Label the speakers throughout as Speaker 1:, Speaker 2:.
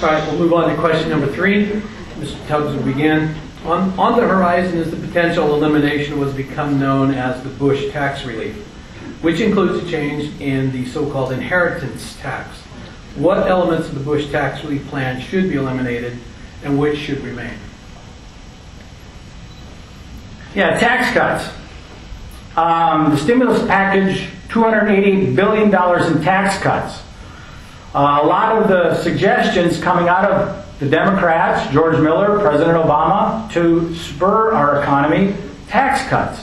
Speaker 1: All right, we'll move on to question number 3. Mr. Tubbs will begin. On the horizon is the potential elimination of what has become known as the Bush tax relief, which includes a change in the so-called inheritance tax. What elements of the Bush tax relief plan should be eliminated and which should remain?
Speaker 2: Yeah, tax cuts. The stimulus package, $288 billion in tax cuts. A lot of the suggestions coming out of the Democrats, George Miller, President Obama, to spur our economy, tax cuts.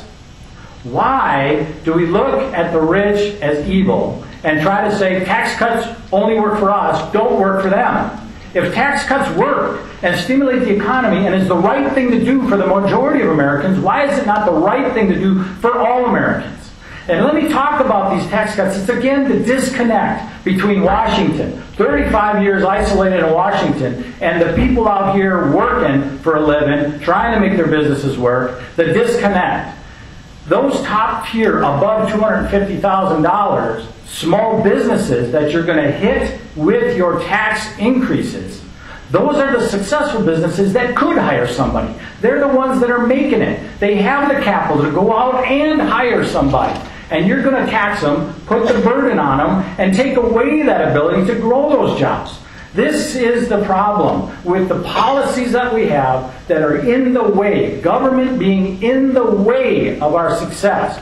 Speaker 2: Why do we look at the rich as evil and try to say tax cuts only work for us, don't work for them? If tax cuts work and stimulate the economy and is the right thing to do for the majority of Americans, why is it not the right thing to do for all Americans? And let me talk about these tax cuts. It's again the disconnect between Washington, 35 years isolated in Washington, and the people out here working for a living, trying to make their businesses work, the disconnect. Those top tier, above $250,000, small businesses that you're going to hit with your tax increases, those are the successful businesses that could hire somebody. They're the ones that are making it. They have the capital to go out and hire somebody. And you're going to tax them, put the burden on them, and take away that ability to grow those jobs. This is the problem with the policies that we have that are in the way, government being in the way of our success.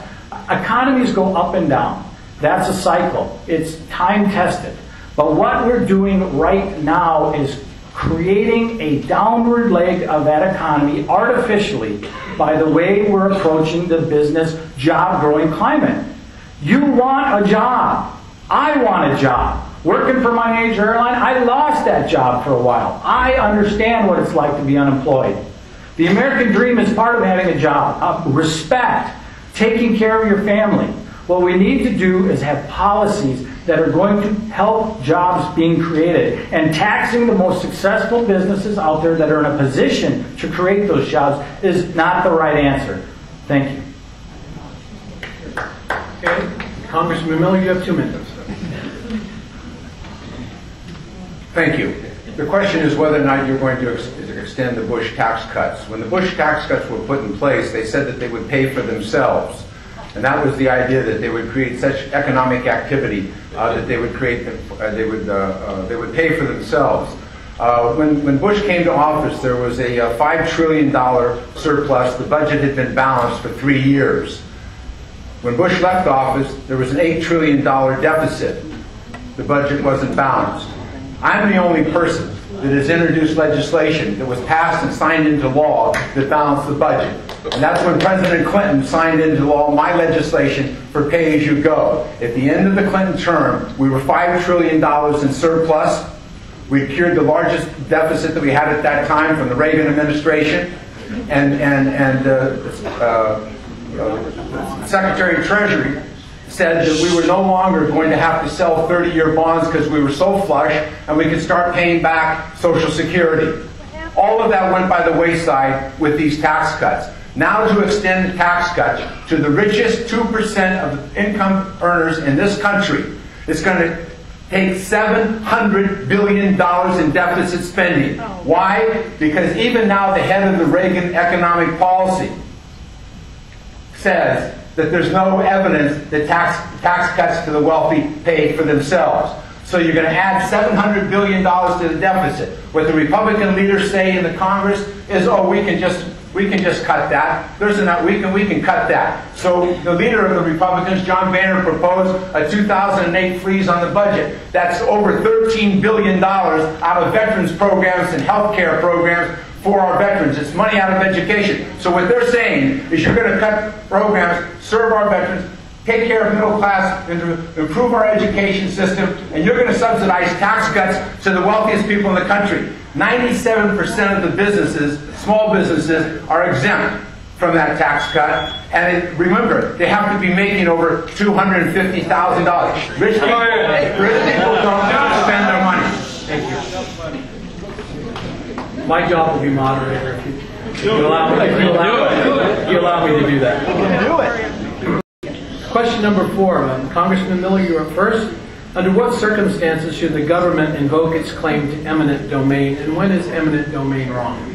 Speaker 2: Economies go up and down. That's a cycle. It's time-tested. But what we're doing right now is creating a downward leg of that economy artificially by the way we're approaching the business job-growing climate. You want a job. I want a job. Working for my major airline, I lost that job for a while. I understand what it's like to be unemployed. The American dream is part of having a job. Respect, taking care of your family. What we need to do is have policies that are going to help jobs being created. And taxing the most successful businesses out there that are in a position to create those jobs is not the right answer. Thank you.
Speaker 1: Okay. Congressman Miller, you have 2 minutes.
Speaker 3: Thank you. The question is whether or not you're going to extend the Bush tax cuts. When the Bush tax cuts were put in place, they said that they would pay for themselves. And that was the idea, that they would create such economic activity that they would pay for themselves. When Bush came to office, there was a $5 trillion surplus. The budget had been balanced for 3 years. When Bush left office, there was an $8 trillion deficit. The budget wasn't balanced. I'm the only person that has introduced legislation that was passed and signed into law that balanced the budget. And that's when President Clinton signed into law my legislation for pay-as-you-go. At the end of the Clinton term, we were $5 trillion in surplus. We cured the largest deficit that we had at that time from the Reagan administration. The Secretary of Treasury said that we were no longer going to have to sell 30-year bonds because we were so flush, and we could start paying back Social Security. All of that went by the wayside with these tax cuts. Now to extend the tax cuts to the richest 2% of income earners in this country, it's going to take $700 billion in deficit spending. Why? Because even now the head of the Reagan economic policy says that there's no evidence that tax cuts to the wealthy pay for themselves. So you're going to add $700 billion to the deficit. What the Republican leaders say in the Congress is, oh, we can just cut that. We can cut that. So the leader of the Republicans, John Boehner, proposed a 2008 freeze on the budget. That's over $13 billion out of veterans programs and health care programs for our veterans. It's money out of education. So what they're saying is you're going to cut programs, serve our veterans, take care of middle class, and improve our education system, and you're going to subsidize tax cuts to the wealthiest people in the country. 97% of the businesses, small businesses, are exempt from that tax cut. And remember, they have to be making over $250,000. Rich people don't spend their money. Thank you.
Speaker 1: My job will be moderator. If you allow me to do that. Question number 4. Congressman Miller, you are first. Under what circumstances should the government invoke its claim to eminent domain, and when is eminent domain wrong?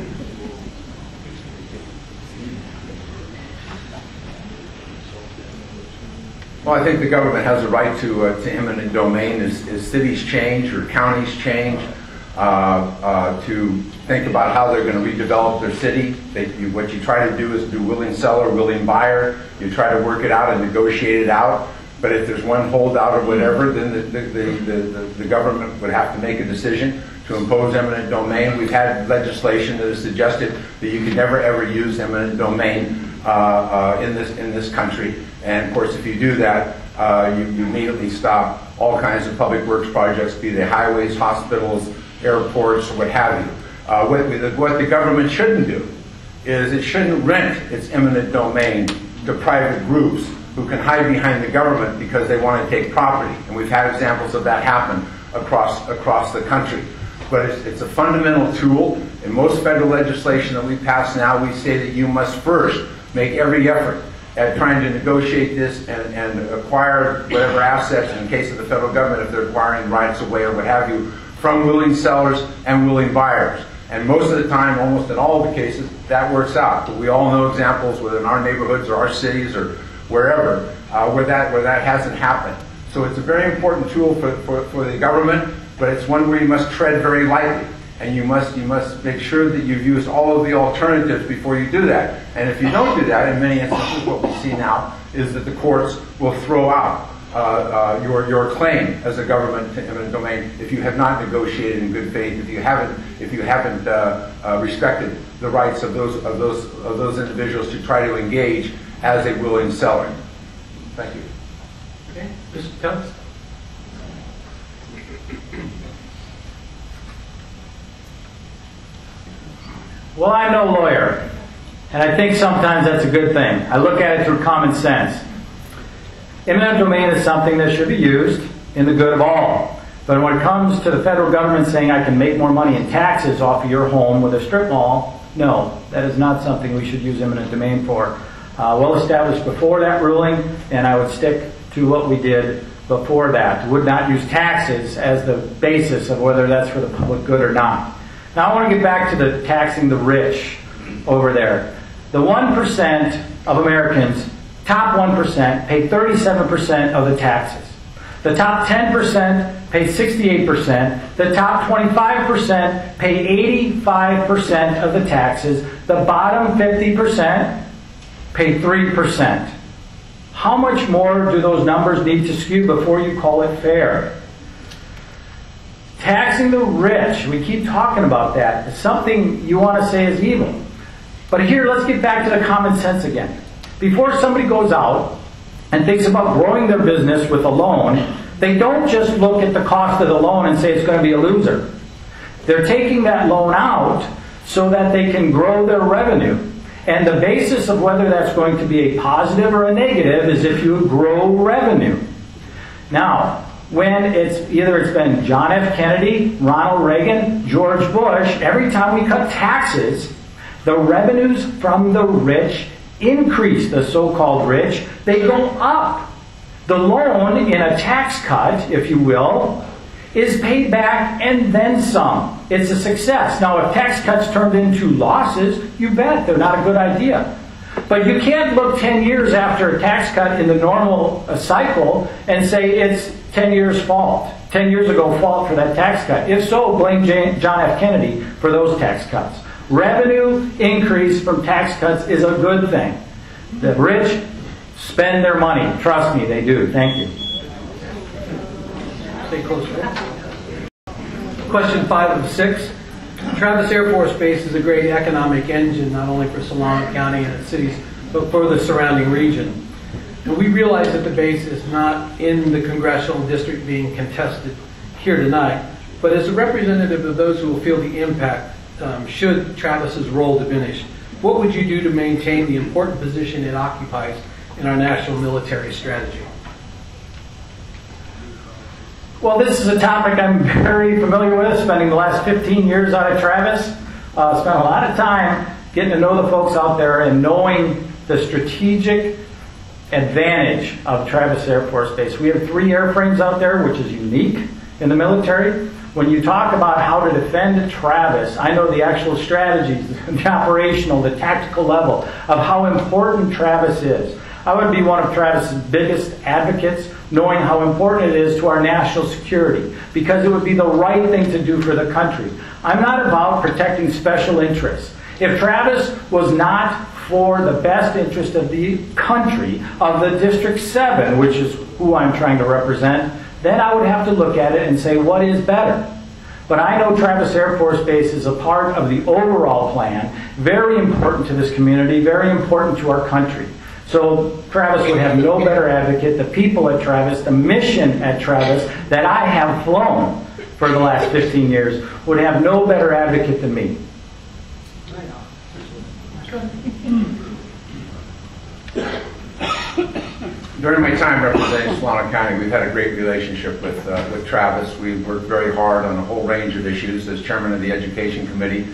Speaker 3: Well, I think the government has a right to eminent domain as cities change or counties change, to think about how they're going to redevelop their city. What you try to do is do willing seller, willing buyer. You try to work it out and negotiate it out. But if there's one holdout or whatever, then the government would have to make a decision to impose eminent domain. We've had legislation that has suggested that you can never ever use eminent domain in this country. And of course, if you do that, you immediately stop all kinds of public works projects, be they highways, hospitals, airports, or what have you. What the government shouldn't do is it shouldn't rent its eminent domain to private groups who can hide behind the government because they want to take property. And we've had examples of that happen across the country. But it's a fundamental tool. In most federal legislation that we pass now, we say that you must first make every effort at trying to negotiate this and acquire whatever assets, in the case of the federal government, if they're acquiring rights away or what have you, from willing sellers and willing buyers. And most of the time, almost in all of the cases, that works out. But we all know examples within our neighborhoods or our cities or wherever where that hasn't happened. So it's a very important tool for the government, but it's one where you must tread very lightly. And you must make sure that you've used all of the alternatives before you do that. And if you don't do that, in many instances what we see now is that the courts will throw out your claim as a government to eminent domain if you have not negotiated in good faith, if you haven't respected the rights of those individuals to try to engage as a willing seller. Thank you.
Speaker 1: Okay, Mr. Tubbs?
Speaker 2: Well, I'm no lawyer, and I think sometimes that's a good thing. I look at it through common sense. Eminent domain is something that should be used in the good of all. But when it comes to the federal government saying I can make more money in taxes off of your home with a strip mall, no, that is not something we should use eminent domain for. Well established before that ruling, and I would stick to what we did before that. Would not use taxes as the basis of whether that's for the public good or not. Now I want to get back to the taxing the rich over there. The 1% of Americans, top 1%, pay 37% of the taxes. The top 10% pay 68%. The top 25% pay 85% of the taxes. The bottom 50% pay 3%. How much more do those numbers need to skew before you call it fair? Taxing the rich, we keep talking about that. It's something you want to say is evil. But here, let's get back to the common sense again. Before somebody goes out and thinks about growing their business with a loan, they don't just look at the cost of the loan and say it's going to be a loser. They're taking that loan out so that they can grow their revenue. And the basis of whether that's going to be a positive or a negative is if you grow revenue. Now, when it's been John F. Kennedy, Ronald Reagan, George Bush, every time we cut taxes, the revenues from the rich increase, the so-called rich, they go up. The loan in a tax cut, if you will, is paid back and then some. It's a success. Now, if tax cuts turned into losses, you bet they're not a good idea. But you can't look 10 years after a tax cut in the normal cycle and say it's 10 years' fault. 10 years ago fault for that tax cut. If so, blame John F. Kennedy for those tax cuts. Revenue increase from tax cuts is a good thing. The rich spend their money. Trust me, they do. Thank you.
Speaker 1: Stay close. Question 5 of 6. Travis Air Force Base is a great economic engine, not only for Solano County and its cities, but for the surrounding region. And we realize that the base is not in the congressional district being contested here tonight, but as a representative of those who will feel the impact should Travis's role diminish. What would you do to maintain the important position it occupies in our national military strategy?
Speaker 2: Well, this is a topic I'm very familiar with, spending the last 15 years out at Travis. Spent a lot of time getting to know the folks out there and knowing the strategic advantage of Travis Air Force Base. We have 3 airframes out there, which is unique in the military. When you talk about how to defend Travis, I know the actual strategies, the operational, the tactical level of how important Travis is. I would be one of Travis's biggest advocates, knowing how important it is to our national security, because it would be the right thing to do for the country. I'm not about protecting special interests. If Travis was not for the best interest of the country, of the District 7, which is who I'm trying to represent, then I would have to look at it and say, what is better? But I know Travis Air Force Base is a part of the overall plan, very important to this community, very important to our country. So Travis would have no better advocate. The people at Travis, the mission at Travis that I have flown for the last 15 years would have no better advocate than me.
Speaker 3: During my time representing Solano County, we've had a great relationship with Travis. We've worked very hard on a whole range of issues. As chairman of the Education Committee,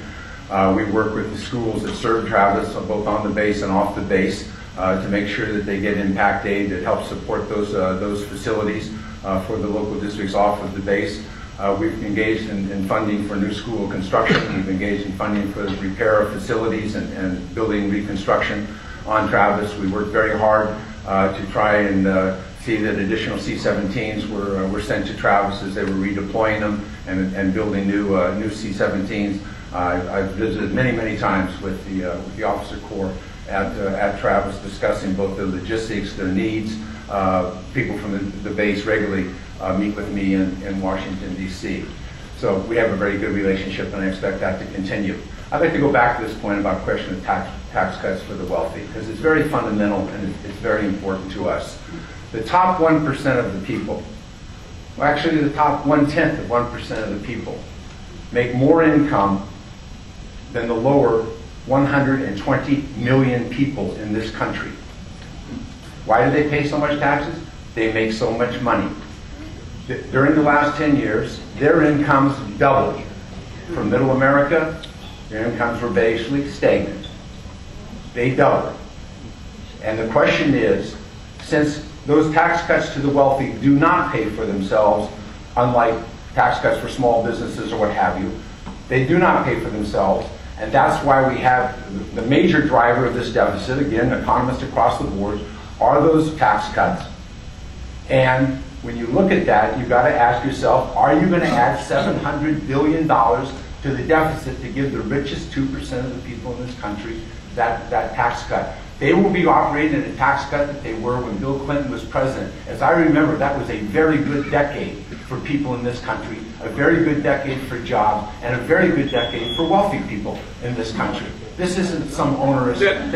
Speaker 3: we work with the schools that serve Travis, both on the base and off the base, to make sure that they get impact aid that helps support those facilities for the local districts off of the base. We've engaged in funding for new school construction. We've engaged in funding for the repair of facilities and building reconstruction on Travis. We worked very hard to try and see that additional C-17s were sent to Travis as they were redeploying them and building new C-17s. I've visited many times with the officer corps at Travis, discussing both the logistics, their needs. People from the base regularly meet with me in Washington, D.C. So we have a very good relationship, and I expect that to continue. I'd like to go back to this point about the question of tax cuts for the wealthy, because it's very fundamental and it's very important to us. The top 1% of the people, well, actually the top 1/10 of 1% of the people, make more income than the lower 120 million people in this country. Why do they pay so much taxes? They make so much money. During the last 10 years, their incomes doubled. For Middle America, their incomes were basically stagnant. They doubled. And the question is, since those tax cuts to the wealthy do not pay for themselves, unlike tax cuts for small businesses or what have you, they do not pay for themselves. And that's why we have the major driver of this deficit, again, economists across the board, are those tax cuts. And when you look at that, you've got to ask yourself, are you going to add $700 billion to the deficit to give the richest 2% of the people in this country that tax cut? They will be operating at a tax cut that they were when Bill Clinton was president. As I remember, that was a very good decade for people in this country, a very good decade for jobs, and a very good decade for wealthy people in this country. This isn't some onerous burden.